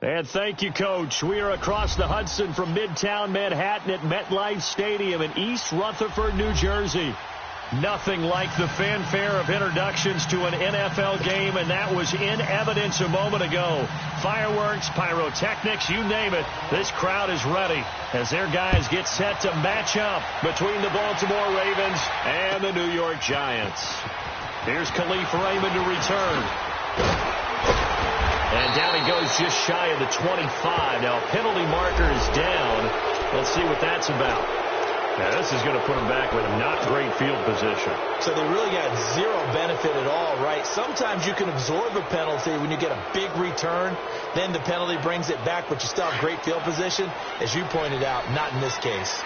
And thank you, Coach. We are across the Hudson from Midtown Manhattan at MetLife Stadium in East Rutherford, New Jersey. Nothing like the fanfare of introductions to an NFL game, and that was in evidence a moment ago. Fireworks, pyrotechnics, you name it. This crowd is ready as their guys get set to match up between the Baltimore Ravens and the New York Giants. Here's Khalif Raymond to return. And down he goes just shy of the 25. Now, penalty marker is down. Let's see what that's about. Now, this is going to put them back with a not great field position. So they really got zero benefit at all, right? Sometimes you can absorb a penalty when you get a big return. Then the penalty brings it back, but you still have great field position. As you pointed out, not in this case.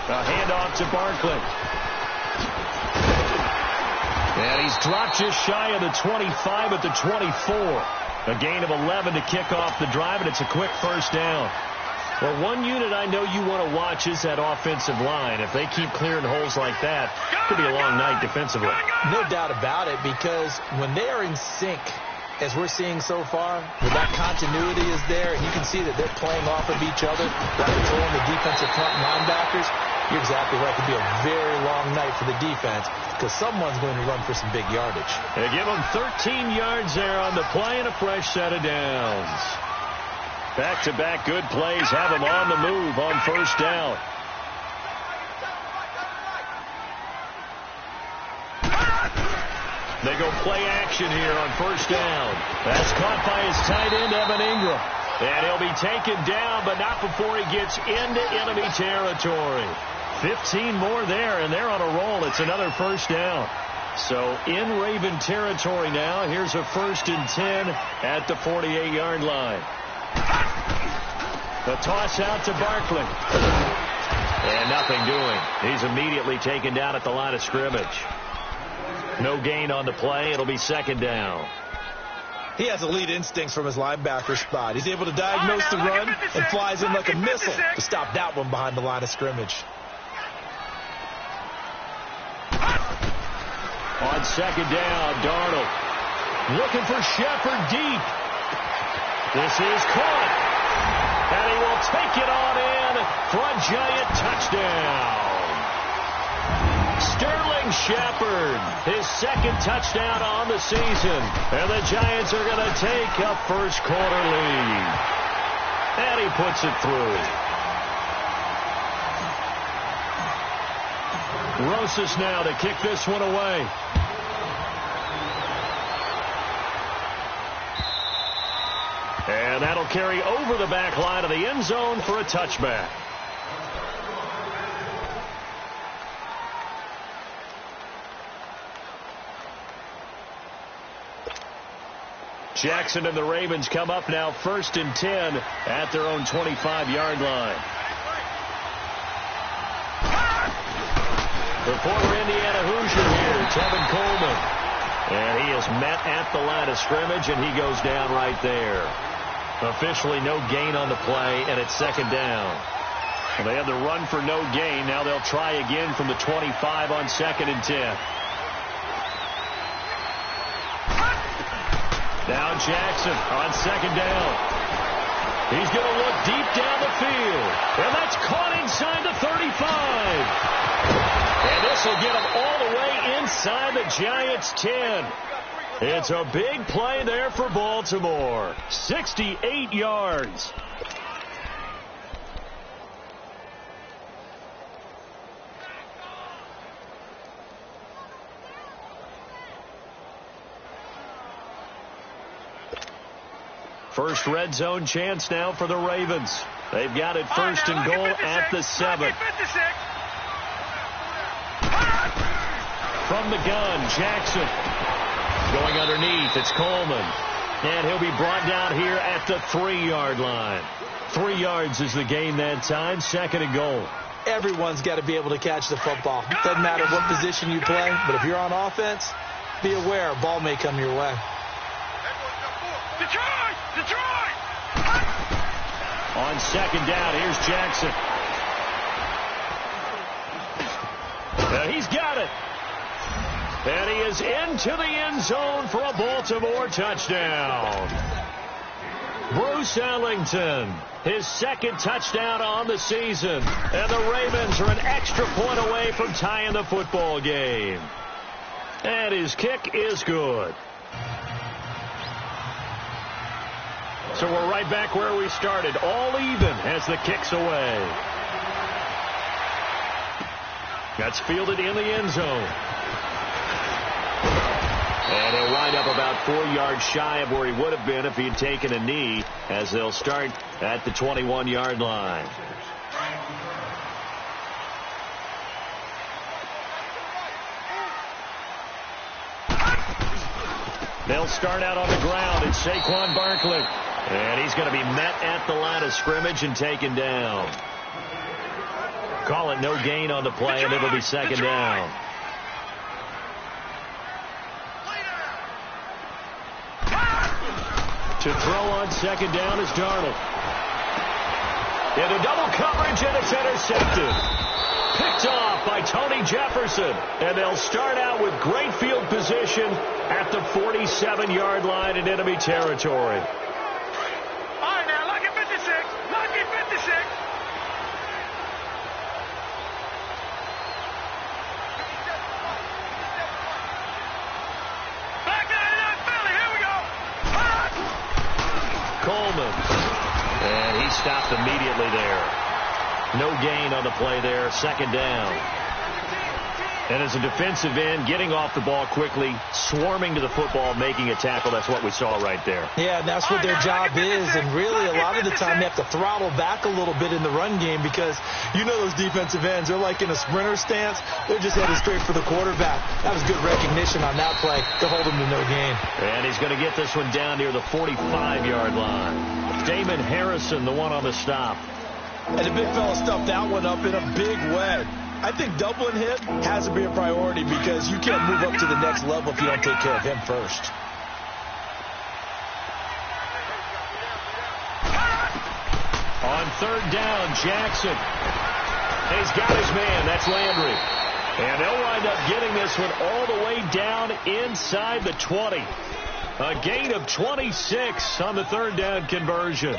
A handoff to Barkley. And he's dropped just shy of the 25 at the 24. A gain of 11 to kick off the drive, and it's a quick first down. Well, one unit I know you want to watch is that offensive line. If they keep clearing holes like that, it could be a long night defensively. No doubt about it, because when they are in sync, as we're seeing so far, when that continuity is there, and you can see that they're playing off of each other while controlling the defensive front linebackers, you're exactly right. It could be a very long night for the defense because someone's going to run for some big yardage. They give them 13 yards there on the play and a fresh set of downs. Back-to-back good plays have them on the move on first down. They go play action here on first down. That's caught by his tight end, Evan Ingram. And he'll be taken down, but not before he gets into enemy territory. 15 more there, and they're on a roll. It's another first down. So in Raven territory now. Here's a 1st and 10 at the 48-yard line. The toss out to Barkley. And nothing doing. He's immediately taken down at the line of scrimmage. No gain on the play. It'll be second down. He has elite instincts from his linebacker spot. He's able to diagnose the run and flies in like a missile to stop that one behind the line of scrimmage. On second down, Darnold looking for Shepard deep. This is caught. And he will take it on in for a Giant touchdown. Sterling Shepard, his second touchdown on the season. And the Giants are going to take a first quarter lead. And he puts it through. Rosas now to kick this one away. And that'll carry over the back line of the end zone for a touchback. Jackson and the Ravens come up now 1st and 10 at their own 25-yard line. The former Indiana Hoosier here, Tevin Coleman. And he is met at the line of scrimmage, and he goes down right there. Officially no gain on the play, and it's second down. Well, they had the run for no gain. Now they'll try again from the 25 on 2nd and 10. Now Jackson on second down. He's going to look deep down the field. And that's caught inside the 35. And this will get him all the way inside the Giants' 10. It's a big play there for Baltimore. 68 yards. First red zone chance now for the Ravens. They've got it 1st and goal at the 7. From the gun, Jackson. Going underneath, it's Coleman. And he'll be brought down here at the 3-yard line. 3 yards is the gain that time, 2nd and goal. Everyone's got to be able to catch the football. Doesn't matter what position you play, but if you're on offense, be aware a ball may come your way. Detroit! On second down, here's Jackson. He's got it. And he is into the end zone for a Baltimore touchdown. Bruce Ellington, his second touchdown on the season. And the Ravens are an extra point away from tying the football game. And his kick is good. So we're right back where we started, all even as the kick's away. That's fielded in the end zone. And he'll wind up about 4 yards shy of where he would have been if he had taken a knee, as they'll start at the 21-yard line. They'll start out on the ground. It's Saquon Barkley. And he's going to be met at the line of scrimmage and taken down. Call it no gain on the play, and it'll be second down. To throw on second down is Darnold. Into double coverage, and it's intercepted. Picked off by Tony Jefferson. And they'll start out with great field position at the 47-yard line in enemy territory. All right, now, lucky 56. Lucky 56. Back 99 Philly. Here we go. Coleman. And he stopped immediately there. No gain on the play there. Second down. And as a defensive end, getting off the ball quickly, swarming to the football, making a tackle, that's what we saw right there. Yeah, and that's what their job is. And really, a lot of the time, they have to throttle back a little bit in the run game because you know those defensive ends, they're like in a sprinter stance. They're just headed straight for the quarterback. That was good recognition on that play to hold him to no gain. And he's going to get this one down near the 45-yard line. Damon Harrison, the one on the stop. And the big fella stuffed that one up in a big way. I think doubling him has to be a priority because you can't move up to the next level if you don't take care of him first. On third down, Jackson. He's got his man. That's Landry. And they'll wind up getting this one all the way down inside the 20. A gain of 26 on the third down conversion.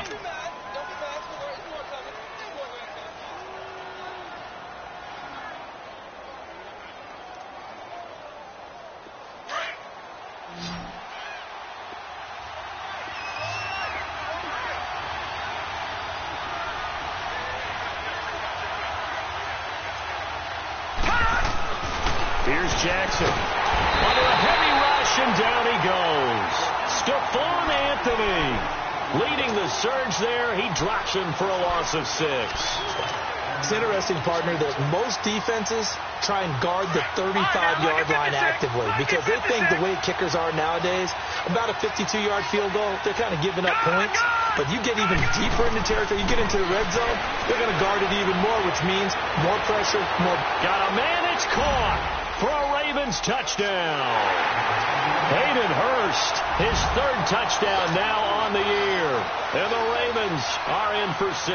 Here's Jackson. Under a heavy rush, and down he goes. Stephon Anthony leading the surge there. He drops him for a loss of 6. It's interesting, partner, that most defenses try and guard the 35-yard line actively because they think the way kickers are nowadays, about a 52-yard field goal, they're kind of giving up points. But you get even deeper into territory, you get into the red zone, they're going to guard it even more, which means more pressure, more. Got a man, it's caught for a Ravens touchdown. Hayden Hurst, his third touchdown now on the year. And the Ravens are in for 6.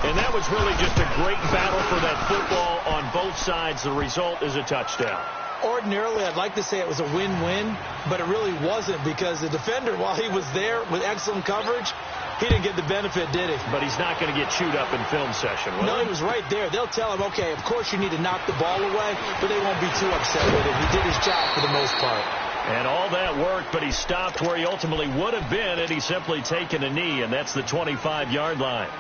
And that was really just a great battle for that football on both sides. The result is a touchdown. Ordinarily, I'd like to say it was a win-win, but it really wasn't because the defender, while he was there with excellent coverage, he didn't get the benefit, did he? But he's not going to get chewed up in film session, will No, he? he was right there. They'll tell him, okay, of course you need to knock the ball away, but they won't be too upset with him. He did his job for the most part. And all that worked, but he stopped where he ultimately would have been, and he's simply taken a knee, and that's the 25-yard line.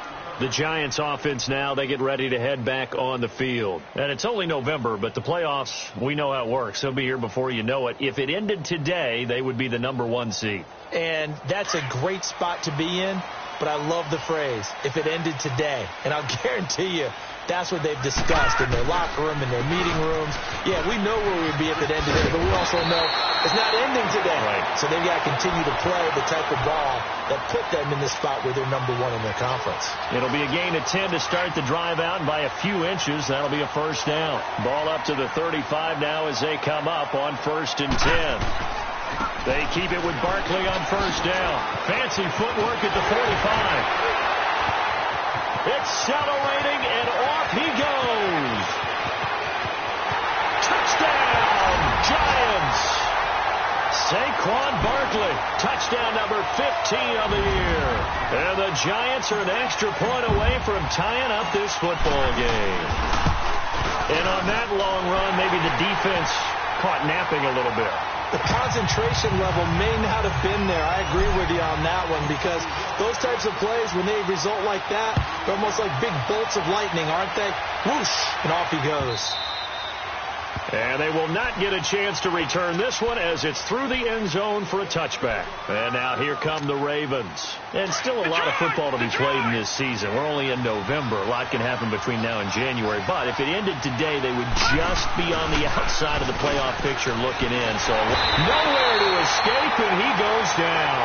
The Giants offense now, they get ready to head back on the field. And it's only November, but the playoffs, we know how it works. They'll be here before you know it. If it ended today, they would be the #1 seed. And that's a great spot to be in, but I love the phrase, if it ended today. And I'll guarantee you, that's what they've discussed in their locker room, in their meeting rooms. Yeah, we know where we'd be if it ended today, but we also know it's not ending today. Right. So they've got to continue to play the type of ball that put them in the spot where they're #1 in their conference. It'll be a gain of 10 to start the drive out, and by a few inches, that'll be a first down. Ball up to the 35 now as they come up on 1st and 10. They keep it with Barkley on first down. Fancy footwork at the 45. Accelerating, and off he goes. Touchdown! quickly. Touchdown number 15 on the year. And the Giants are an extra point away from tying up this football game. And on that long run, maybe the defense caught napping a little bit. The concentration level may not have been there. I agree with you on that one, because those types of plays, when they result like that, they're almost like big bolts of lightning, aren't they? Whoosh, and off he goes. And they will not get a chance to return this one as it's through the end zone for a touchback. And now here come the Ravens. And still a lot of football to be played in this season. We're only in November. A lot can happen between now and January. But if it ended today, they would just be on the outside of the playoff picture looking in. So nowhere to escape, and he goes down.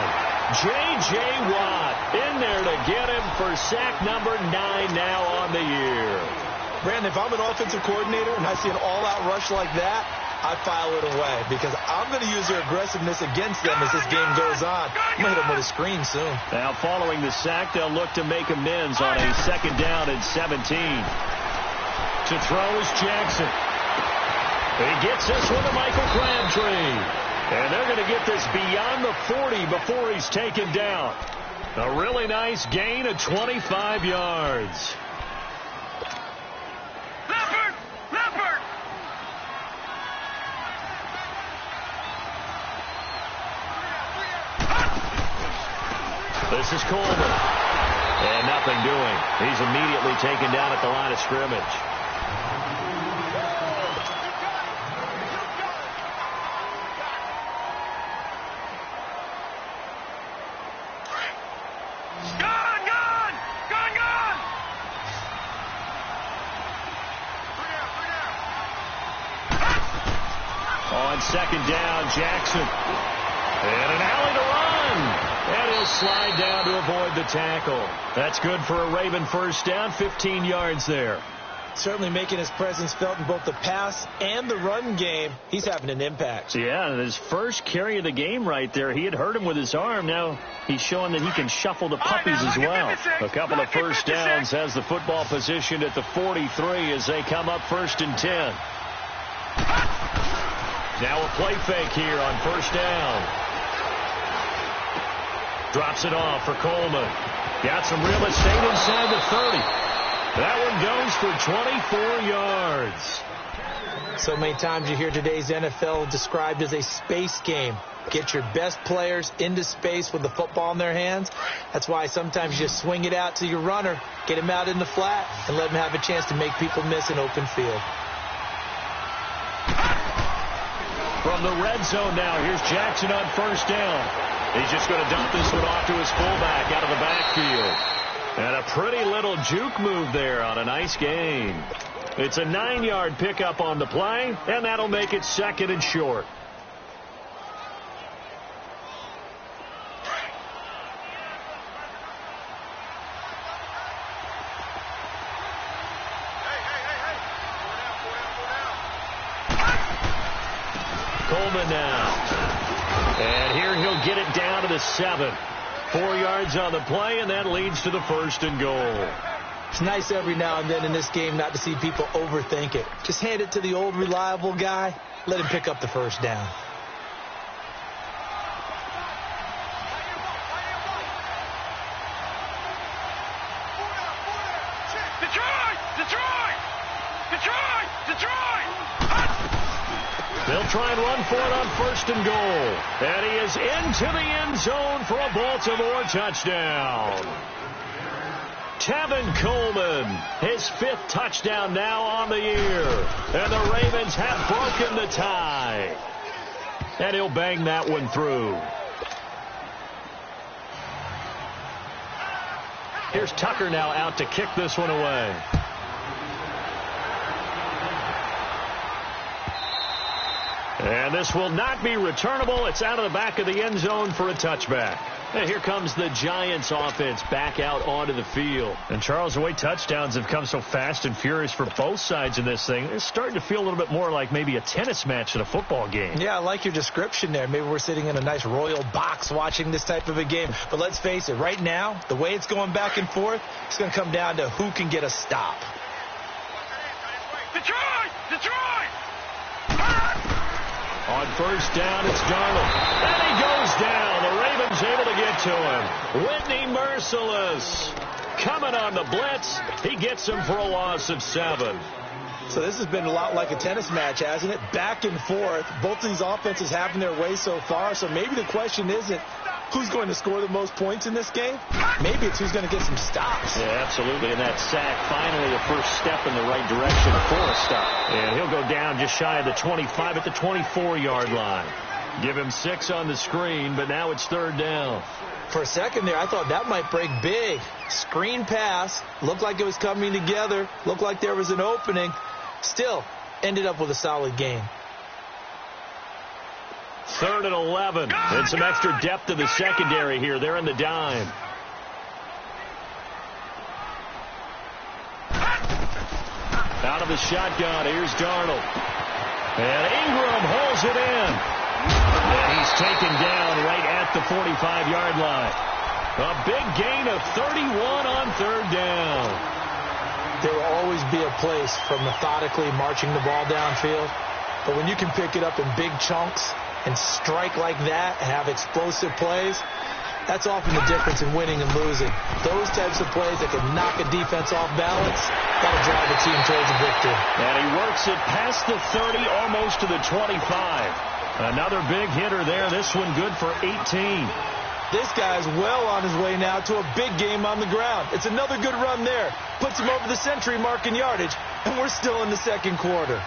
J.J. Watt in there to get him for sack number 9 now on the year. Brandon, if I'm an offensive coordinator and I see an all-out rush like that, I file it away, because I'm going to use their aggressiveness against them as this game goes on. I'm going to hit them with a screen soon. Now, following the sack, they'll look to make amends on a 2nd down and 17. To throw is Jackson. He gets this one to Michael Crabtree. And they're going to get this beyond the 40 before he's taken down. A really nice gain of 25 yards. This is Coleman. And nothing doing. He's immediately taken down at the line of scrimmage. On 2nd down, Jackson. And an alley to run. And he'll slide down to avoid the tackle. That's good for a Raven 1st down, 15 yards there. Certainly making his presence felt in both the pass and the run game. He's having an impact. Yeah, his first carry of the game right there. He had hurt him with his arm. Now he's showing that he can shuffle the puppies as well. A couple of 1st downs, has the football positioned at the 43 as they come up 1st and 10. Now a play fake here on 1st down. Drops it off for Coleman. Got some real estate inside the 30. That one goes for 24 yards. So many times you hear today's NFL described as a space game. Get your best players into space with the football in their hands. That's why sometimes you just swing it out to your runner, get him out in the flat, and let him have a chance to make people miss an open field. From the red zone now, here's Jackson on 1st down. He's just going to dump this one off to his fullback out of the backfield. And a pretty little juke move there on a nice gain. It's a 9-yard pickup on the play, and that'll make it 2nd and short. Coleman now. And here he'll get it down to the 7. 4 yards on the play, and that leads to the 1st and goal. It's nice every now and then in this game not to see people overthink it. Just hand it to the old reliable guy. Let him pick up the 1st down. They'll try and run for it on 1st and goal. And he is into the end zone for a Baltimore touchdown. Tevin Coleman, his 5th touchdown now on the year. And the Ravens have broken the tie. And he'll bang that one through. Here's Tucker now out to kick this one away. And this will not be returnable. It's out of the back of the end zone for a touchback. And here comes the Giants offense back out onto the field. And Charles, the way touchdowns have come so fast and furious for both sides in this thing, it's starting to feel a little bit more like maybe a tennis match than a football game. Yeah, I like your description there. Maybe we're sitting in a nice royal box watching this type of a game. But let's face it, right now, the way it's going back and forth, it's going to come down to who can get a stop. Detroit! On 1st down, it's Darnold. And he goes down. The Ravens able to get to him. Whitney Merciless coming on the blitz. He gets him for a loss of 7. So this has been a lot like a tennis match, hasn't it? Back and forth. Both of these offenses having their way so far. So maybe the question isn't who's going to score the most points in this game. Maybe it's who's going to get some stops. Yeah, absolutely. And that sack, finally a first step in the right direction for a stop. And he'll go down just shy of the 25 at the 24-yard line. Give him 6 on the screen, but now it's 3rd down. For a second there, I thought that might break big. Screen pass. Looked like it was coming together. Looked like there was an opening. Still, ended up with a solid game. 3rd and 11. And some extra depth to the secondary here. They're in the dime. Out of the shotgun. Here's Darnold. And Ingram holds it in. And he's taken down right at the 45-yard line. A big gain of 31 on 3rd down. There will always be a place for methodically marching the ball downfield. But when you can pick it up in big chunks and strike like that, have explosive plays, that's often the difference in winning and losing. Those types of plays that can knock a defense off balance, that'll drive a team towards a victory. And he works it past the 30, almost to the 25. Another big hitter there. This one good for 18. This guy's well on his way now to a big game on the ground. It's another good run there. Puts him over the century mark in yardage, and we're still in the 2nd quarter.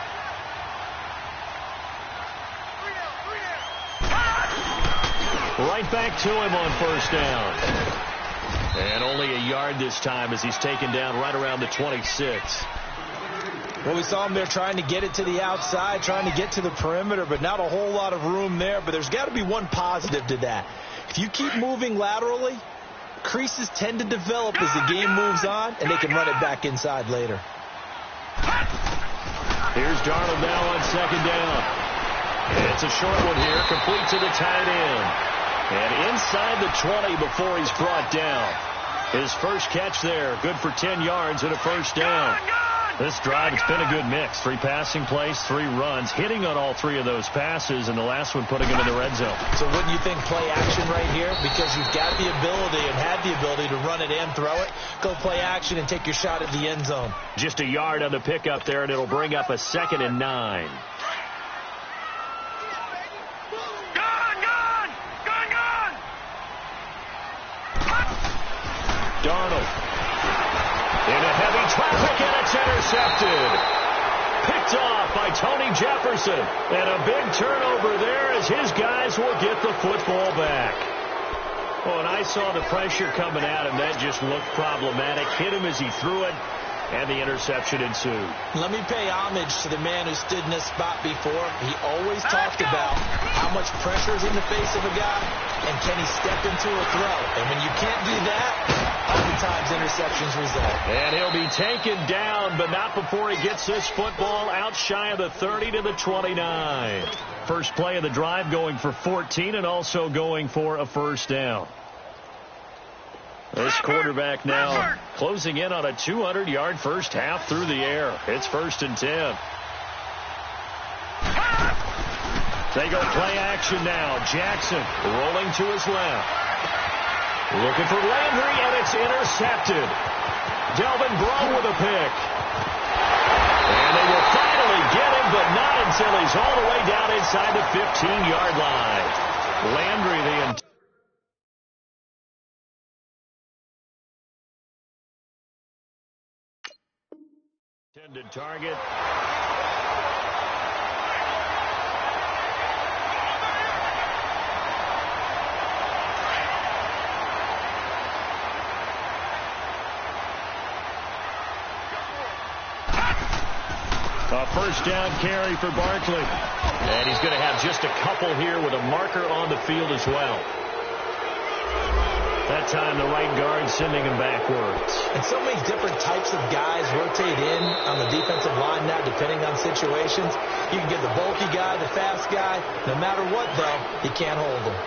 Right back to him on 1st down. And only a yard this time as he's taken down right around the 26. Well, we saw him there trying to get it to the outside, trying to get to the perimeter, but not a whole lot of room there. But there's got to be one positive to that. If you keep moving laterally, creases tend to develop as the game moves on, and they can run it back inside later. Here's Darnold now on 2nd down. It's a short one here, complete to the tight end. And inside the 20 before he's brought down. His first catch there, good for 10 yards and a 1st down. This drive, it's been a good mix. 3 passing plays, 3 runs, hitting on all 3 of those passes, and the last one putting him in the red zone. So wouldn't you think play action right here? Because you've got the ability and had the ability to run it and throw it. Go play action and take your shot at the end zone. Just a yard on the pickup there, and it'll bring up a 2nd and 9. Darnold. In a heavy traffic, and it's intercepted. Picked off by Tony Jefferson. And a big turnover there as his guys will get the football back. Oh, and I saw the pressure coming at him. That just looked problematic. Hit him as he threw it, and the interception ensued. Let me pay homage to the man who stood in this spot before. He always talked about how much pressure is in the face of a guy, and can he step into a throw. And when you can't do that, oftentimes interceptions result. And he'll be taken down, but not before he gets this football out shy of the 30 to the 29. First play of the drive going for 14 and also going for a 1st down. This quarterback now closing in on a 200-yard first half through the air. It's 1st and 10. They go play action now. Jackson rolling to his left. Looking for Landry, and it's intercepted. Delvin Breaux with a pick. And they will finally get him, but not until he's all the way down inside the 15-yard line. Landry, the intended target. A 1st down carry for Barkley. And he's going to have just a couple here with a marker on the field as well. That time the right guard sending him backwards. And so many different types of guys rotate in on the defensive line now depending on situations. You can get the bulky guy, the fast guy. No matter what, though, you can't hold him.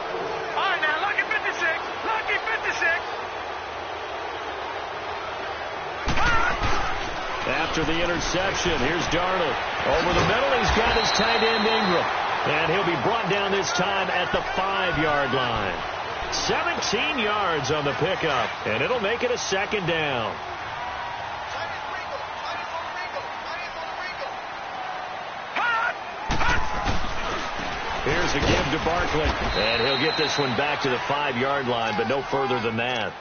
All right, now, lucky 56. Lucky 56. After the interception, here's Darnold. Over the middle, he's got his tight end Ingram. And he'll be brought down this time at the 5-yard line. 17 yards on the pickup, and it'll make it a second down. Here's a give to Barkley, and he'll get this one back to the 5-yard line, but no further than that.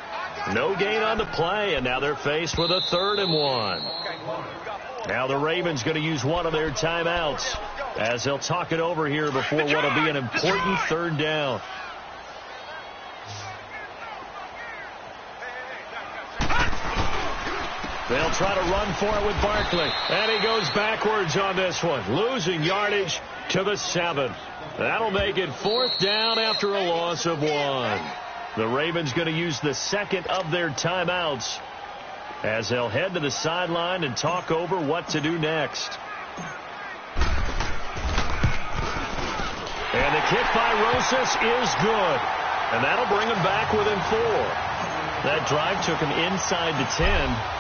No gain on the play, and now they're faced with a 3rd and 1. Now the Ravens going to use one of their timeouts as they'll talk it over here before what will be an important 3rd down. They'll try to run for it with Barkley, and he goes backwards on this one, losing yardage to the 7. That'll make it 4th down after a loss of 1. The Ravens going to use the 2nd of their timeouts as they'll head to the sideline and talk over what to do next. And the kick by Rosas is good, and that'll bring them back within 4. That drive took him inside the 10.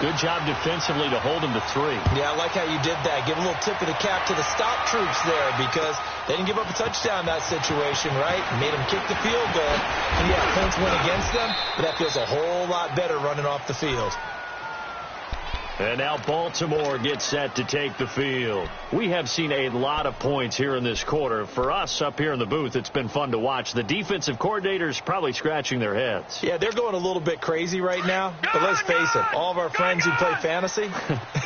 Good job defensively to hold him to 3. Yeah, I like how you did that. Give a little tip of the cap to the stop troops there because they didn't give up a touchdown in that situation, right? Made them kick the field goal. And yeah, points went against them, but that feels a whole lot better running off the field. And now Baltimore gets set to take the field. We have seen a lot of points here in this quarter. For us up here in the booth, it's been fun to watch. The defensive coordinators probably scratching their heads. Yeah, they're going a little bit crazy right now. But let's face it, all of our friends who play fantasy,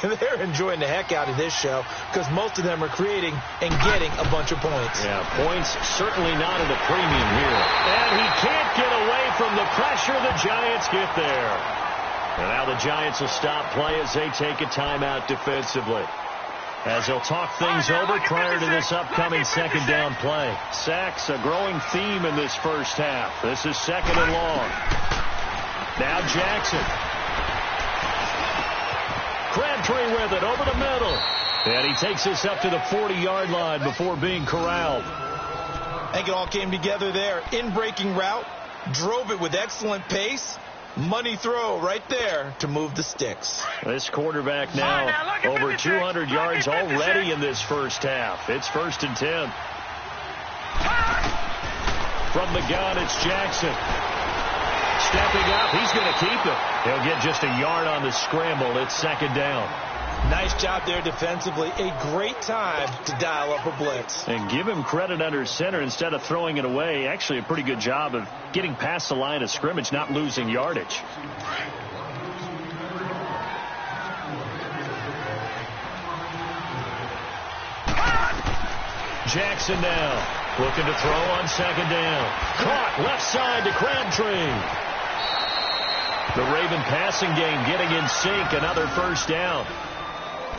they're enjoying the heck out of this show because most of them are creating and getting a bunch of points. Yeah, points certainly not at a premium here. And he can't get away from the pressure. The Giants get there. And now the Giants will stop play as they take a timeout defensively. As they'll talk things over prior to this upcoming 2nd down play. Sacks, a growing theme in this first half. This is 2nd and long. Now Jackson. Crabtree with it over the middle. And he takes this up to the 40-yard line before being corralled. I think it all came together there. In-breaking route. Drove it with excellent pace. Money throw right there to move the sticks. This quarterback now over 200 yards already in this first half. It's 1st and 10. From the gun, it's Jackson. Stepping up, he's going to keep it. He'll get just a yard on the scramble. It's 2nd down. Nice job there defensively. A great time to dial up a blitz. And give him credit under center instead of throwing it away. Actually a pretty good job of getting past the line of scrimmage, not losing yardage. Jackson now looking to throw on 2nd down. Caught left side to Crabtree. The Raven passing game getting in sync. Another 1st down.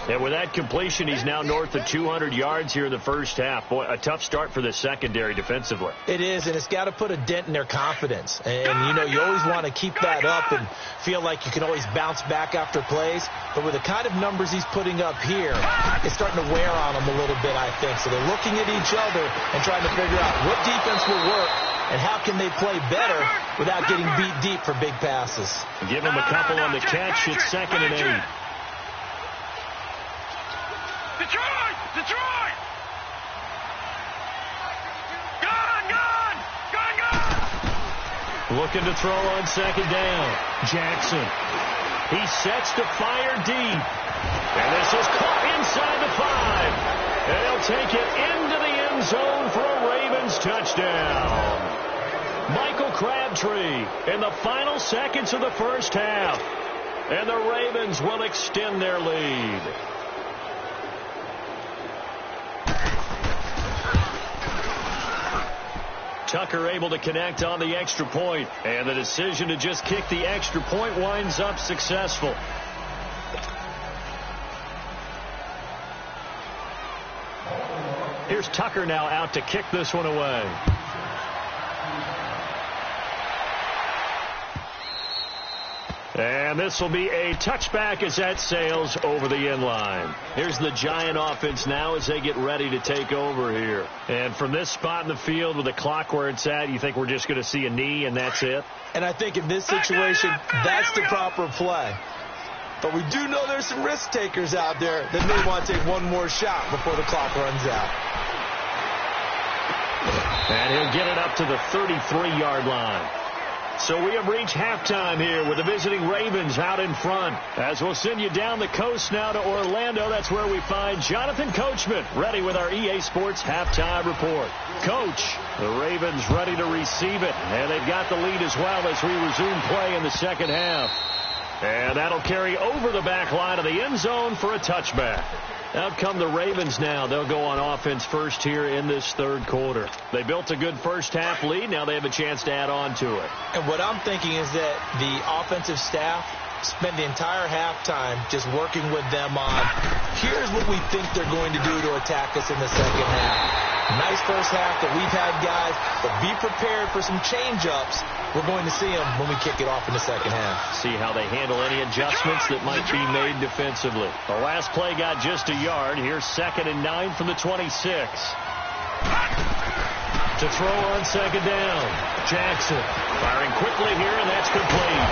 And with that completion, he's now north of 200 yards here in the first half. Boy, a tough start for the secondary defensively. It is, and it's got to put a dent in their confidence. And, you know, you always want to keep that up and feel like you can always bounce back after plays. But with the kind of numbers he's putting up here, it's starting to wear on them a little bit, I think. So they're looking at each other and trying to figure out what defense will work and how can they play better without getting beat deep for big passes. Give him a couple on the catch. It's 2nd and 8. Detroit! Gone! Looking to throw on 2nd down. Jackson. He sets to fire deep. And this is caught inside the 5. And he'll take it into the end zone for a Ravens touchdown. Michael Crabtree in the final seconds of the first half. And the Ravens will extend their lead. Tucker able to connect on the extra point, and the decision to just kick the extra point winds up successful. Here's Tucker now out to kick this one away. And this will be a touchback as that sails over the end line. Here's the Giant offense now as they get ready to take over here. And from this spot in the field with the clock where it's at, you think we're just going to see a knee and that's it? And I think in this situation, that's the proper play. But we do know there's some risk takers out there that may want to take one more shot before the clock runs out. And he'll get it up to the 33-yard line. So we have reached halftime here with the visiting Ravens out in front. As we'll send you down the coast now to Orlando, that's where we find Jonathan Coachman ready with our EA Sports halftime report. Coach, the Ravens ready to receive it, and they've got the lead as well as we resume play in the second half. And that'll carry over the back line of the end zone for a touchback. Out come the Ravens now. They'll go on offense first here in this third quarter. They built a good first-half lead. Now they have a chance to add on to it. And what I'm thinking is that the offensive staff spent the entire halftime just working with them on, here's what we think they're going to do to attack us in the second half. Nice first half that we've had, guys, but be prepared for some change-ups. We're going to see them when we kick it off in the second half. See how they handle any adjustments that might be made defensively. The last play got just a yard. Here's 2nd and 9 from the 26. To throw on second down. Jackson firing quickly here, and that's complete.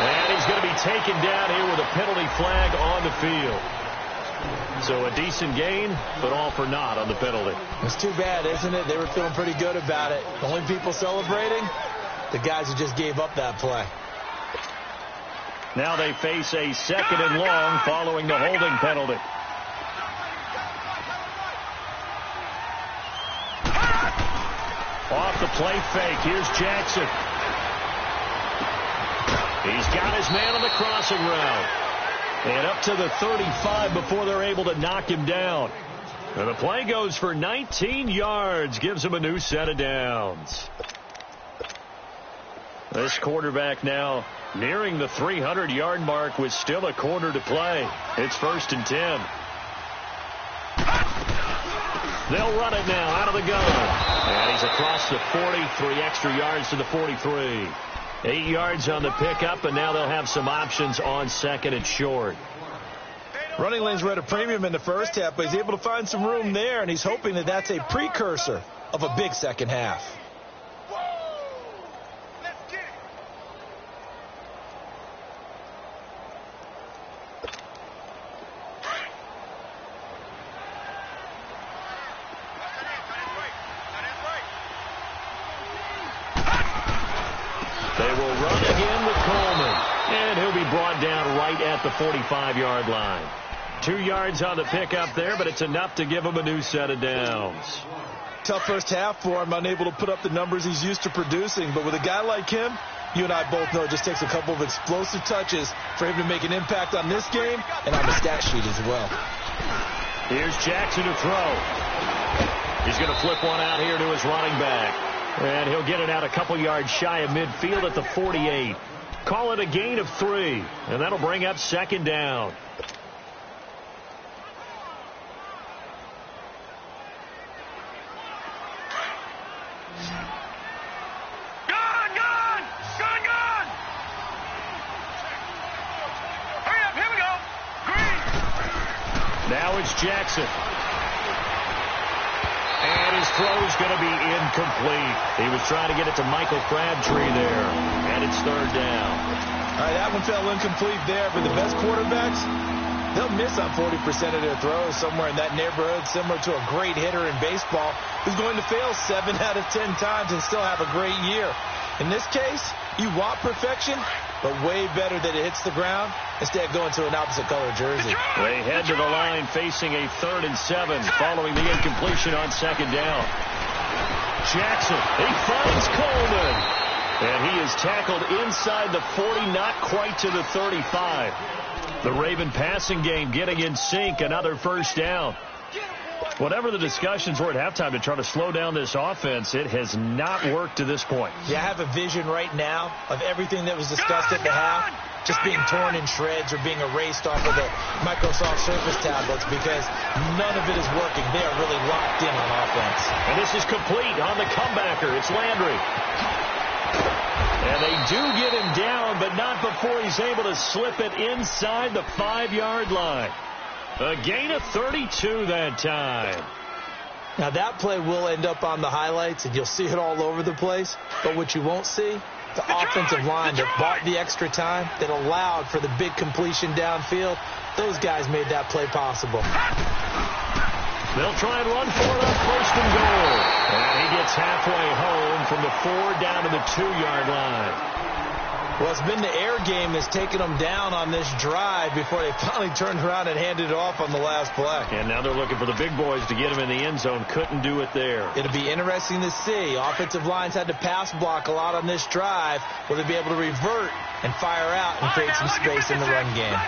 And he's going to be taken down here with a penalty flag on the field. So a decent gain, but all for naught on the penalty. It's too bad, isn't it? They were feeling pretty good about it. The only people celebrating, the guys who just gave up that play. Now they face a 2nd and long following the holding penalty. Off the play fake. Here's Jackson. He's got his man on the crossing route. And up to the 35 before they're able to knock him down. And the play goes for 19 yards. Gives him a new set of downs. This quarterback now nearing the 300-yard mark with still a quarter to play. It's 1st and 10. They'll run it now out of the gun. And he's across the 40, 3 extra yards to the 43. 8 yards on the pickup, and now they'll have some options on 2nd and short. Running lanes were at a premium in the first half, but he's able to find some room there, and he's hoping that that's a precursor of a big second half. Down right at the 45-yard line. 2 yards on the pickup there, but it's enough to give him a new set of downs. Tough first half for him, unable to put up the numbers he's used to producing. But with a guy like him, you and I both know it just takes a couple of explosive touches for him to make an impact on this game and on the stat sheet as well. Here's Jackson to throw. He's going to flip one out here to his running back. And he'll get it out a couple yards shy of midfield at the 48. Call it a gain of 3, and that'll bring up 2nd down. Gone! Hurry up, here we go. Green. Now it's Jackson. And his throw's going to be incomplete. He was trying to get it to Michael Crabtree there. And it's 3rd down. All right, that one fell incomplete there. But the best quarterbacks, they'll miss on 40% of their throws, somewhere in that neighborhood, similar to a great hitter in baseball who's going to fail 7 out of 10 times and still have a great year. In this case, you want perfection, but way better that it hits the ground instead of going to an opposite color jersey. They head to the line facing a 3rd and 7 following the incompletion on 2nd down. Jackson, he finds Coleman. And he is tackled inside the 40, not quite to the 35. The Raven passing game getting in sync, another 1st down. Whatever the discussions were at halftime to try to slow down this offense, it has not worked to this point. Yeah, I have a vision right now of everything that was discussed at the half just being torn in shreds or being erased off of the Microsoft Surface tablets because none of it is working. They are really locked in on offense. And this is complete on the comebacker. It's Landry. And they do get him down, but not before he's able to slip it inside the 5-yard line. A gain of 32 that time. Now that play will end up on the highlights, and you'll see it all over the place. But what you won't see, the offensive line that bought the extra time, that allowed for the big completion downfield, those guys made that play possible. They'll try and run for it on 1st and goal. And he gets halfway home from the 4 down to the 2-yard line. Well, it's been the air game that's taken them down on this drive before they finally turned around and handed it off on the last play. And now they're looking for the big boys to get him in the end zone. Couldn't do it there. It'll be interesting to see. Offensive lines had to pass block a lot on this drive. Will they be able to revert and fire out and create some space in the run game?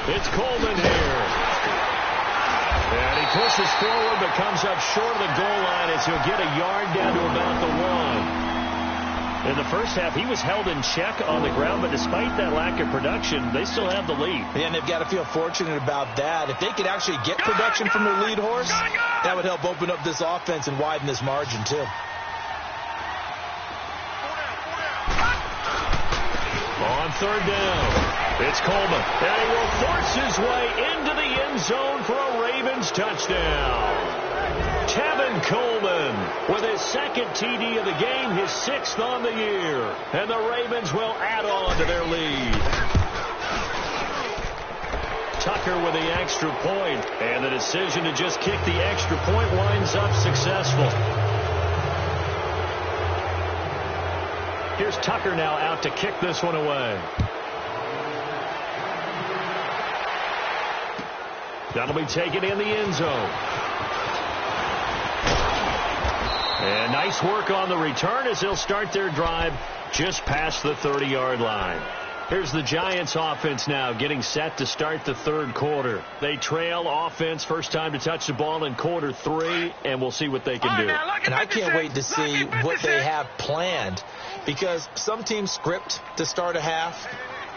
It's Coleman here. And he pushes forward but comes up short of the goal line as he'll get a yard down to about the 1. In the first half, he was held in check on the ground, but despite that lack of production, they still have the lead. Yeah, and they've got to feel fortunate about that. If they could actually get production from their lead horse, that would help open up this offense and widen this margin, too. On 3rd down, it's Coleman, and he will force his way into the end zone for a Ravens touchdown. Tevin Coleman with his 2nd TD of the game, his 6th on the year, and the Ravens will add on to their lead. Tucker with the extra point, and the decision to just kick the extra point winds up successful. Here's Tucker now out to kick this one away. That'll be taken in the end zone. And nice work on the return as they'll start their drive just past the 30-yard line. Here's the Giants offense now getting set to start the 3rd quarter. They trail offense, first time to touch the ball in quarter 3, and we'll see what they can do. And I can't wait to see what they have planned, because some teams script to start a half.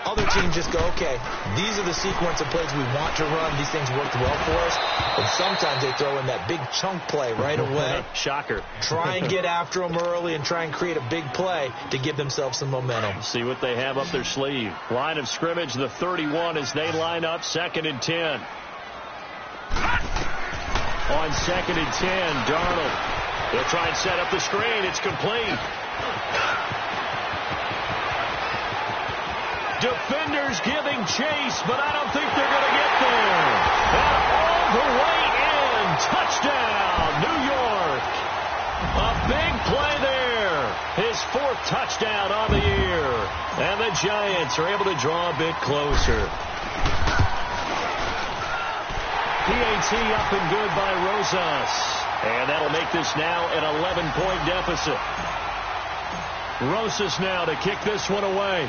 Other teams just go, okay, these are the sequence of plays we want to run. These things worked well for us. But sometimes they throw in that big chunk play right away. Shocker. Try and get after them early and try and create a big play to give themselves some momentum. See what they have up their sleeve. Line of scrimmage, the 31 as they line up 2nd and 10. On 2nd and 10, Darnold. They'll try and set up the screen. It's complete. Defenders giving chase, but I don't think they're going to get there. And all the way in. Touchdown, New York. A big play there. His 4th touchdown on the year. And the Giants are able to draw a bit closer. PAT up and good by Rosas. And that'll make this now an 11-point deficit. Rosas now to kick this one away.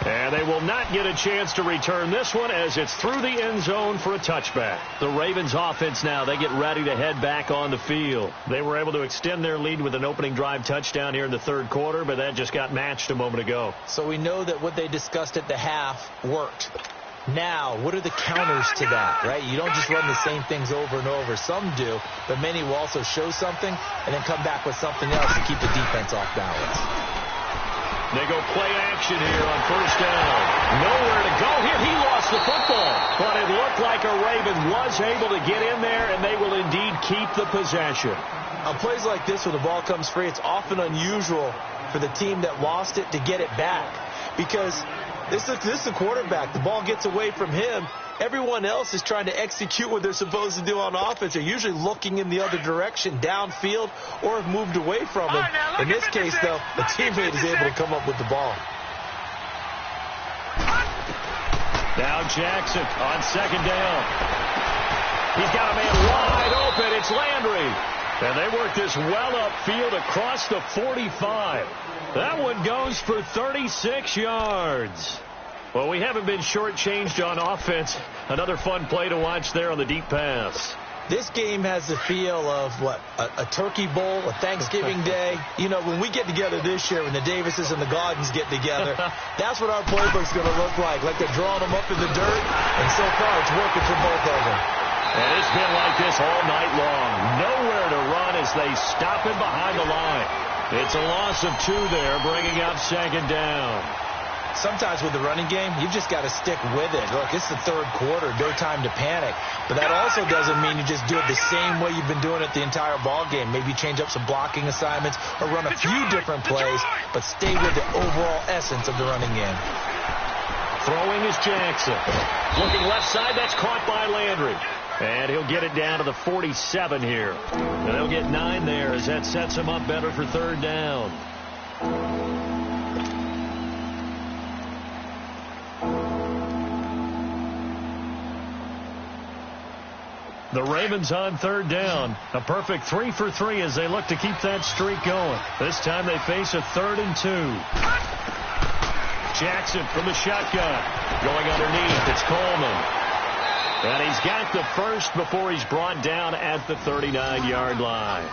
And they will not get a chance to return this one as it's through the end zone for a touchback. The Ravens offense now, they get ready to head back on the field. They were able to extend their lead with an opening drive touchdown here in the 3rd quarter, but that just got matched a moment ago. So we know that what they discussed at the half worked. Now, what are the counters to that, right? You don't just run the same things over and over. Some do, but many will also show something and then come back with something else to keep the defense off balance. They go play action here on 1st down. Nowhere to go here. He lost the football. But it looked like a Raven was able to get in there, and they will indeed keep the possession. On plays like this, when the ball comes free, it's often unusual for the team that lost it to get it back. Because this is the quarterback. The ball gets away from him. Everyone else is trying to execute what they're supposed to do on offense. They're usually looking in the other direction, downfield, or have moved away from him. In this case, though, the teammate is able to come up with the ball. Now Jackson on 2nd down. He's got a man wide open. It's Landry. And they work this well upfield across the 45. That one goes for 36 yards. Well, we haven't been shortchanged on offense. Another fun play to watch there on the deep pass. This game has the feel of, what, a turkey bowl, a Thanksgiving day. You know, when we get together this year, when the Davises and the Gaudens get together, that's what our playbook's going to look like they're drawing them up in the dirt, and so far it's working for both of them. And it's been like this all night long. Nowhere to run as they stop him behind the line. It's a loss of 2 there, bringing up 2nd down. sometimes with the running game, you've just got to stick with it. Look, it's the third quarter, no time to panic. But that also doesn't mean you just do it the same way you've been doing it the entire ball game. Maybe change up some blocking assignments or run a few different plays, but stay with the overall essence of the running game. Throwing is Jackson. Looking left side, that's caught by Landry. And he'll get it down to the 47 here. And they'll get 9 there as that sets him up better for third down. The Ravens on third down. A perfect 3 for 3 as they look to keep that streak going. This time they face a 3rd and 2. Jackson from the shotgun. Going underneath. It's Coleman. And he's got the first before he's brought down at the 39-yard line.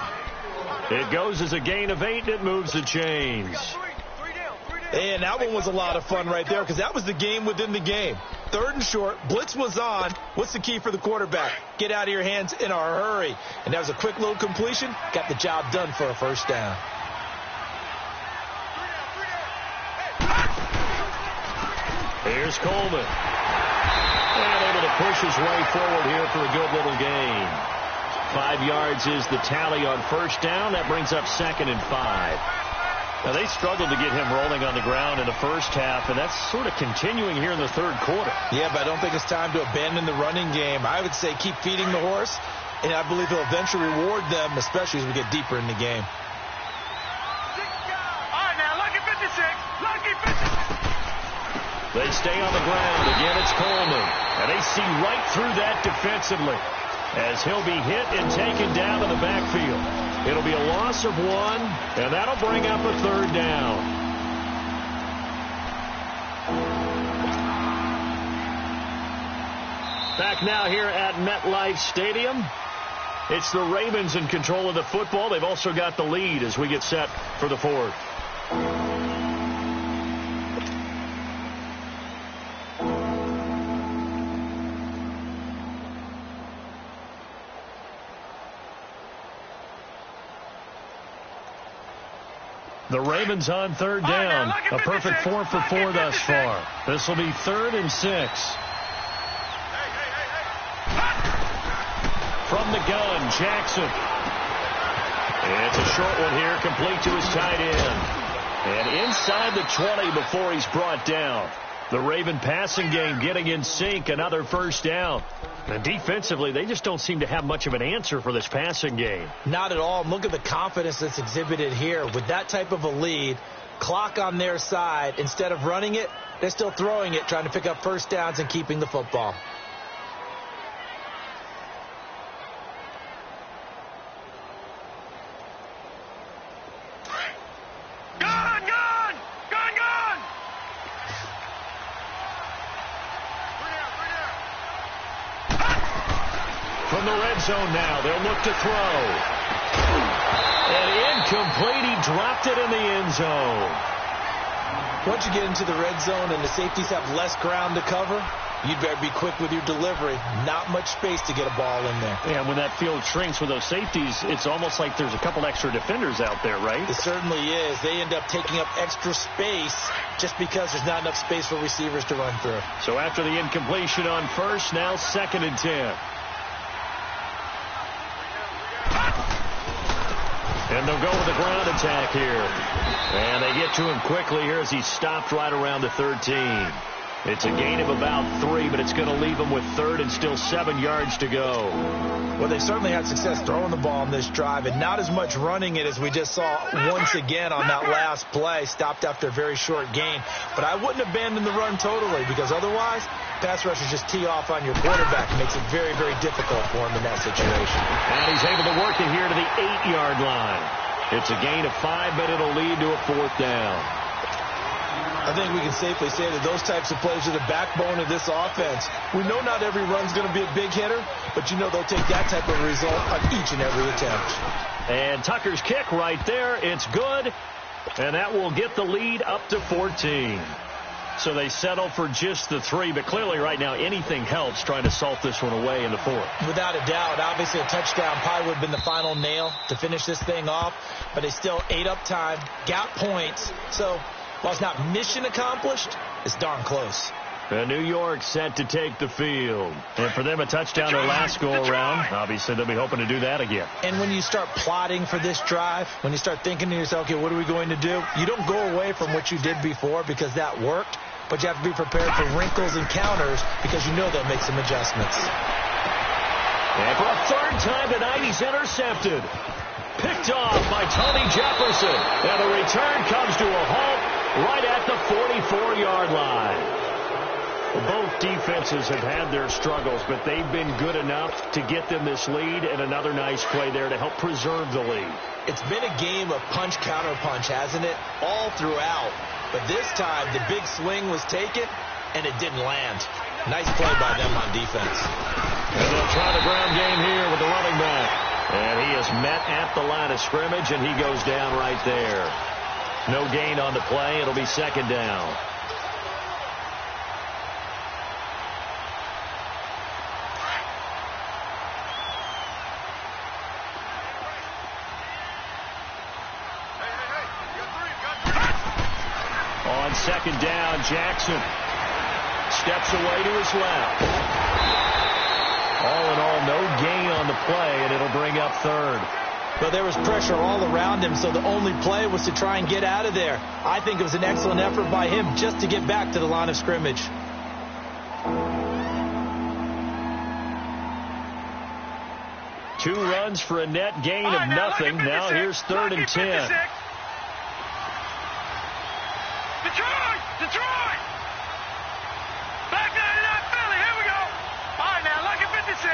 It goes as a gain of 8, and it moves the chains. And that one was a lot of fun right there because that was the game within the game. 3rd and short. Blitz was on. What's the key for the quarterback? Get out of your hands in a hurry. And that was a quick little completion. Got the job done for a first down. Here's Coleman. And able to push his way forward here for a good little gain. 5 yards is the tally on first down. That brings up 2nd and 5. Now, they struggled to get him rolling on the ground in the first half, and that's sort of continuing here in the third quarter. Yeah, but I don't think it's time to abandon the running game. I would say keep feeding the horse, and I believe he'll eventually reward them, especially as we get deeper in the game. All right, now, lucky 56. Lucky 56. They stay on the ground. Again, it's Coleman. And they see right through that defensively as he'll be hit and taken down to the backfield. It'll be a loss of 1, and that'll bring up a 3rd down. Back now here at MetLife Stadium. It's the Ravens in control of the football. They've also got the lead as we get set for the 4th. The Ravens on third down. A perfect 4 for 4 thus far. This will be 3rd and 6. From the gun, Jackson. It's a short one here, complete to his tight end. And inside the 20 before he's brought down. The Raven passing game getting in sync, another first down. And defensively, they just don't seem to have much of an answer for this passing game. Not at all. Look at the confidence that's exhibited here. With that type of a lead, clock on their side, instead of running it, they're still throwing it, trying to pick up first downs and keeping the football. From the red zone now, they'll look to throw. And incomplete, he dropped it in the end zone. Once you get into the red zone and the safeties have less ground to cover, you'd better be quick with your delivery. Not much space to get a ball in there. And when that field shrinks with those safeties, it's almost like there's a couple extra defenders out there, right? It certainly is. They end up taking up extra space just because there's not enough space for receivers to run through. So after the incompletion on first, now 2nd and 10. And they'll go with the ground attack here. And they get to him quickly here as he's stopped right around the 13. It's a gain of about 3, but it's going to leave him with 3rd and still 7 yards to go. Well, they certainly had success throwing the ball on this drive, and not as much running it as we just saw once again on that last play. Stopped after a very short gain. But I wouldn't abandon the run totally, because otherwise, pass rushers just tee off on your quarterback. It makes it very, very difficult for him in that situation. And he's able to work it here to the 8-yard line. It's a gain of 5, but it'll lead to a 4th down. I think we can safely say that those types of plays are the backbone of this offense. We know not every run's going to be a big hitter, but you know they'll take that type of result on each and every attempt. And Tucker's kick right there. It's good, and that will get the lead up to 14. So they settle for just the 3, but clearly right now anything helps trying to salt this one away in the 4th. Without a doubt. Obviously a touchdown probably would have been the final nail to finish this thing off, but they still ate up time, got points. So while it's not mission accomplished, it's darn close. And New York set to take the field. And for them, a touchdown their last go-around. Obviously, they'll be hoping to do that again. And when you start plotting for this drive, when you start thinking to yourself, okay, what are we going to do? You don't go away from what you did before because that worked, but you have to be prepared for wrinkles and counters because you know they'll make some adjustments. And for a third time tonight, he's intercepted. Picked off by Tony Jefferson. And the return comes to a halt right at the 44-yard line. Both defenses have had their struggles, but they've been good enough to get them this lead, and another nice play there to help preserve the lead. It's been a game of punch-counter-punch, hasn't it? All throughout. But this time, the big swing was taken, and it didn't land. Nice play by them on defense. And they'll try the ground game here with the running back. And he is met at the line of scrimmage, and he goes down right there. No gain on the play. It'll be second down. On second down, Jackson steps away to his left. All in all, no gain on the play, and it'll bring up third. But there was pressure all around him, so the only play was to try and get out of there. I think it was an excellent effort by him just to get back to the line of scrimmage. Two runs for a net gain of nothing. Now here's third and 10. Detroit! Back 99 Philly, here we go. All right, now, lucky 56.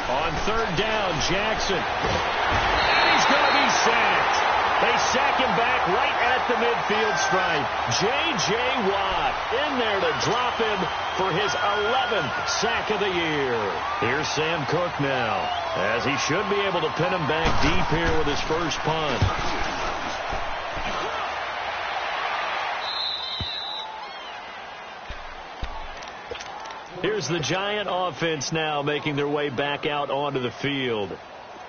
On third down, Jackson. And he's going to be sacked. They sack him back right at the midfield stripe. J.J. Watt in there to drop him for his 11th sack of the year. Here's Sam Cook now, as he should be able to pin him back deep here with his first punt. Here's the Giant offense now making their way back out onto the field.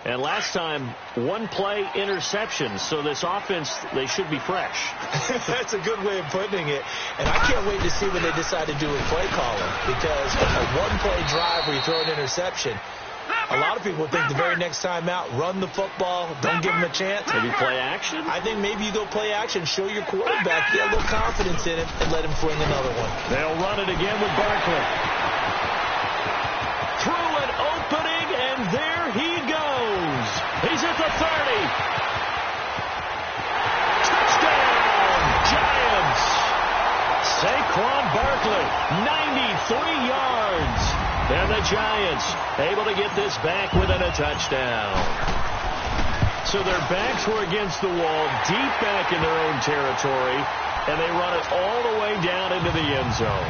And last time, one play interception. So this offense, they should be fresh. That's a good way of putting it. And I can't wait to see when they decide to do a play calling. Because a one-play drive where you throw an interception, a lot of people think the very next time out, run the football, don't give them a chance. Maybe play action? I think maybe you go play action, show your quarterback, get a little confidence in him, and let him fling another one. They'll run it again with Barkley. Through an opening, and there he goes. He's at the 30. Touchdown, Giants. Saquon Barkley, 93 yards. And the Giants able to get this back within a touchdown. So their backs were against the wall, deep back in their own territory, and they run it all the way down into the end zone.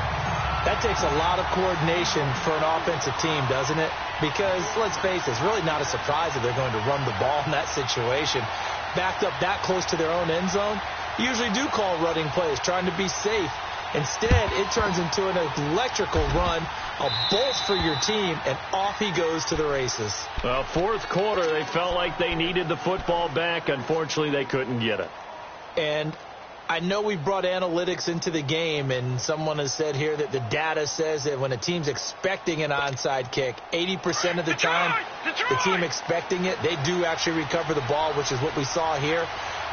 That takes a lot of coordination for an offensive team, doesn't it? Because, let's face it, it's really not a surprise that they're going to run the ball in that situation. Backed up that close to their own end zone, you usually do call running plays, trying to be safe. Instead, it turns into an electrical run, a bolt for your team, and off he goes to the races. Well, fourth quarter, they felt like they needed the football back. Unfortunately, they couldn't get it. And I know we brought analytics into the game, and someone has said here that the data says that when a team's expecting an onside kick, 80% of the time, the team expecting it, they do actually recover the ball, which is what we saw here.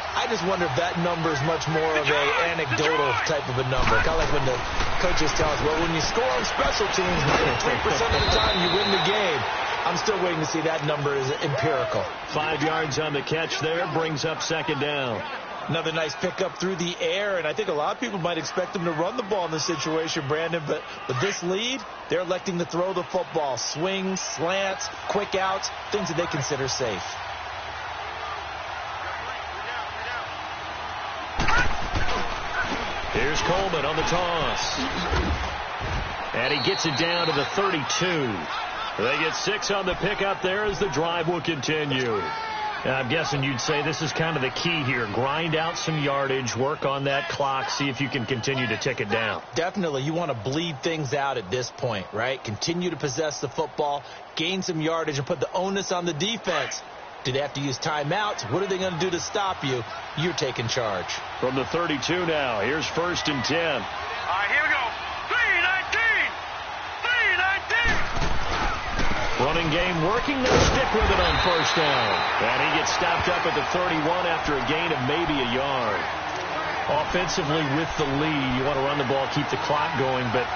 I just wonder if that number is much more of an anecdotal type of a number. Kind of like when the coaches tell us, well, when you score on special teams, 93% of the time you win the game. I'm still waiting to see that number is empirical. 5 yards on the catch there, brings up second down. Another nice pickup through the air, and I think a lot of people might expect them to run the ball in this situation, Brandon, but with this lead, they're electing to throw the football. Swings, slants, quick outs, things that they consider safe. Here's Coleman on the toss. And he gets it down to the 32. They get 6 on the pickup there as the drive will continue. I'm guessing you'd say this is kind of the key here. Grind out some yardage, work on that clock, see if you can continue to tick it down. Definitely. You want to bleed things out at this point, right? Continue to possess the football, gain some yardage, and put the onus on the defense Do they have to use timeouts? What are they going to do to stop you? You're taking charge. From the 32 now, here's 1st and 10. All right, here we go. 3-19. 3-19. Running game working. They'll stick with it on 1st down. And he gets stopped up at the 31 after a gain of maybe a yard. Offensively with the lead, you want to run the ball, keep the clock going, but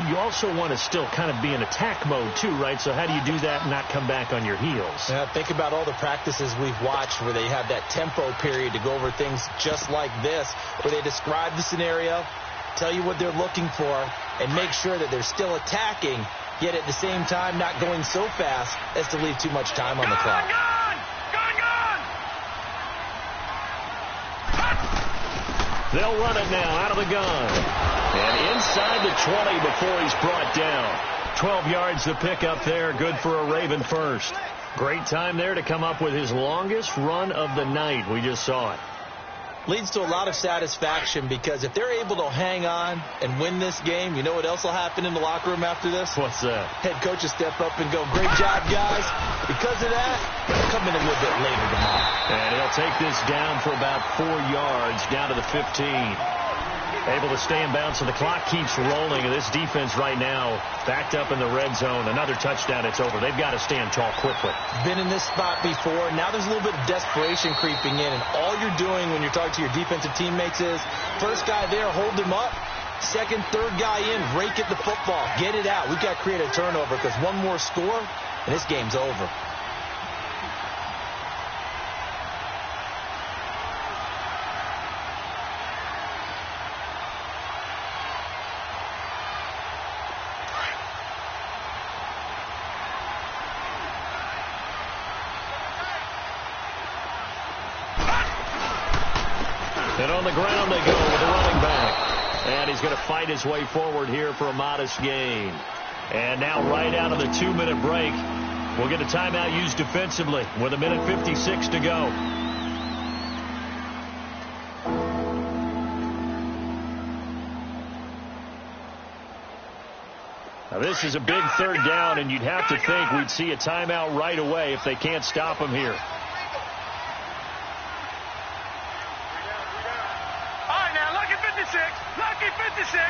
you also want to still kind of be in attack mode too, right? So how do you do that and not come back on your heels? Yeah, think about all the practices we've watched where they have that tempo period to go over things just like this, where they describe the scenario, tell you what they're looking for, and make sure that they're still attacking, yet at the same time not going so fast as to leave too much time on the clock. They'll run it now out of the gun. And inside the 20 before he's brought down. 12 yards the pickup there. Good for a Raven first. Great time there to come up with his longest run of the night. We just saw it. Leads to a lot of satisfaction because if they're able to hang on and win this game, you know what else will happen in the locker room after this? What's that? Head coach will step up and go, great job, guys. Because of that, they'll come in a little bit later tomorrow. And he'll take this down for about 4 yards, down to the 15. Able to stay in bounds, so the clock keeps rolling. And this defense right now backed up in the red zone. Another touchdown, it's over. They've got to stand tall quickly. Been in this spot before. Now there's a little bit of desperation creeping in. And all you're doing when you're talking to your defensive teammates is, first guy there, hold him up. Second, third guy in, rake at the football. Get it out. We've got to create a turnover because one more score, and this game's over. And on the ground they go with the running back. And he's going to fight his way forward here for a modest gain. And now right out of the 2-minute break, we'll get a timeout used defensively with 1:56 to go. Now this is a big 3rd down, and you'd have to think we'd see a timeout right away if they can't stop him here. Lucky 56.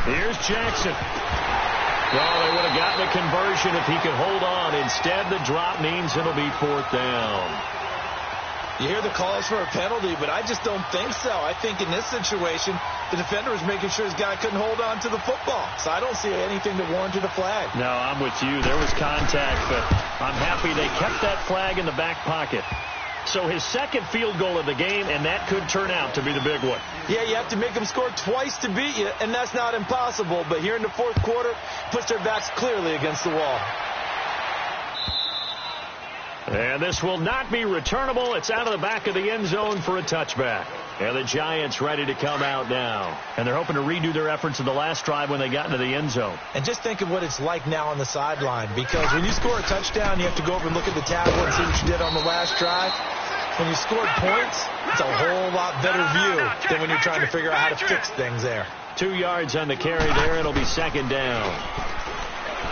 Here's Jackson. Well, they would have gotten a conversion if he could hold on. Instead, the drop means it'll be 4th down. You hear the calls for a penalty, but I just don't think so. I think in this situation, the defender was making sure his guy couldn't hold on to the football. So I don't see anything that warranted a flag. No, I'm with you. There was contact, but I'm happy they kept that flag in the back pocket. So his second field goal of the game, and that could turn out to be the big one. Yeah, you have to make them score twice to beat you, and that's not impossible. But here in the 4th quarter, puts their backs clearly against the wall. And this will not be returnable. It's out of the back of the end zone for a touchback. And the Giants ready to come out now. And they're hoping to redo their efforts in the last drive when they got into the end zone. And just think of what it's like now on the sideline. Because when you score a touchdown, you have to go over and look at the tablet and see what you did on the last drive. When you scored points, it's a whole lot better view than when you're trying to figure out how to fix things there. 2 yards on the carry there. It'll be 2nd down.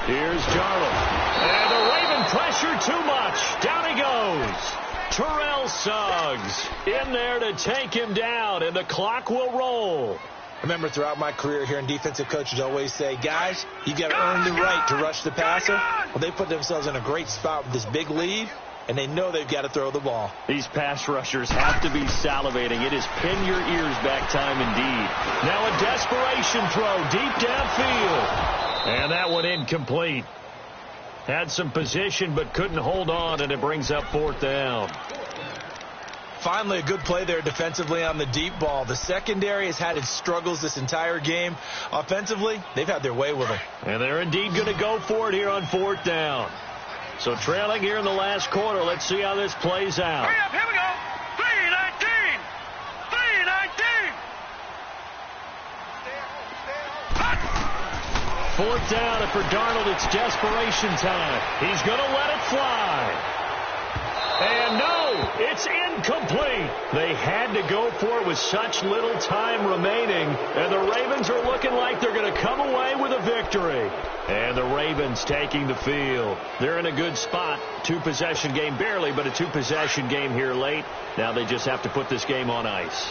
Here's Darnold. And the Raven pressure too much. Down he goes. Terrell Suggs in there to take him down, and the clock will roll. Remember, throughout my career here in defensive coaches always say, guys, you got to earn the right to rush the passer. Well, they put themselves in a great spot with this big lead, and they know they've got to throw the ball. These pass rushers have to be salivating. It is pin your ears back time indeed. Now a desperation throw deep downfield. And that one incomplete. Had some position but couldn't hold on, and it brings up 4th down. Finally, a good play there defensively on the deep ball. The secondary has had its struggles this entire game. Offensively, they've had their way with them. And they're indeed going to go for it here on 4th down. So trailing here in the last quarter. Let's see how this plays out. Hurry up, here we go. 3-19. 3-19. 4th down, and for Darnold, it's desperation time. He's going to let it fly. And no, It's incomplete. They had to go for it with such little time remaining, and the Ravens are looking like they're going to come away with a victory. And the Ravens taking the field. They're in a good spot. Two-possession game barely, but a two-possession game here late. Now they just have to put this game on ice.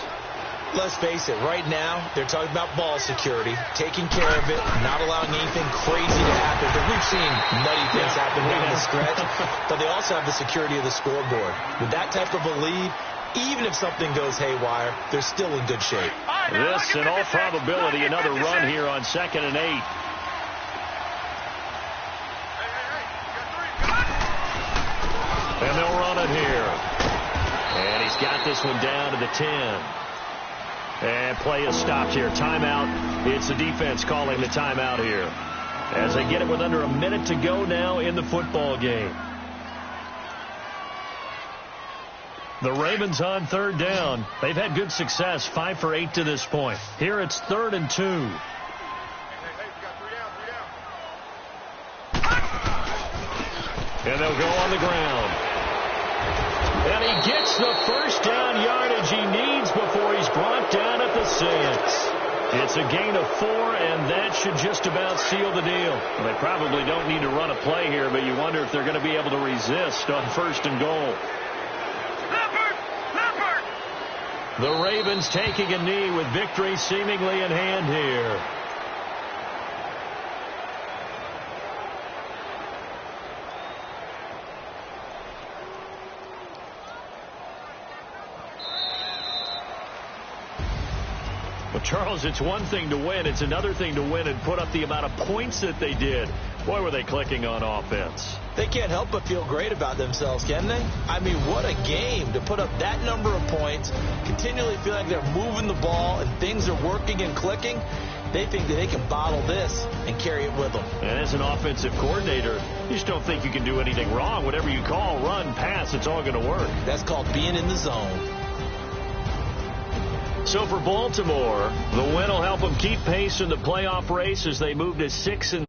Let's face it, right now, they're talking about ball security, taking care of it, not allowing anything crazy to happen. But we've seen nutty things happen down the stretch, but they also have the security of the scoreboard. With that type of a lead, even if something goes haywire, they're still in good shape. This, in all probability, another run here on 2nd and 8. And they'll run it here. And he's got this one down to the 10. And play is stopped here. Timeout. It's the defense calling the timeout here, as they get it with under a minute to go now in the football game. The Ravens on 3rd down. They've had good success, 5 for 8 to this point. Here it's 3rd and 2. And they'll go on the ground. And he gets the first down yardage he needs before he's brought down at the 6. It's a gain of 4, and that should just about seal the deal. Well, they probably don't need to run a play here, but you wonder if they're going to be able to resist on 1st and goal. The Ravens taking a knee with victory seemingly in hand here. Well, Charles, it's one thing to win. It's another thing to win and put up the amount of points that they did. Boy, were they clicking on offense. They can't help but feel great about themselves, can they? I mean, what a game to put up that number of points, continually feel like they're moving the ball and things are working and clicking. They think that they can bottle this and carry it with them. And as an offensive coordinator, you just don't think you can do anything wrong. Whatever you call, run, pass, it's all going to work. That's called being in the zone. So for Baltimore, the win will help them keep pace in the playoff race as they move to 6 and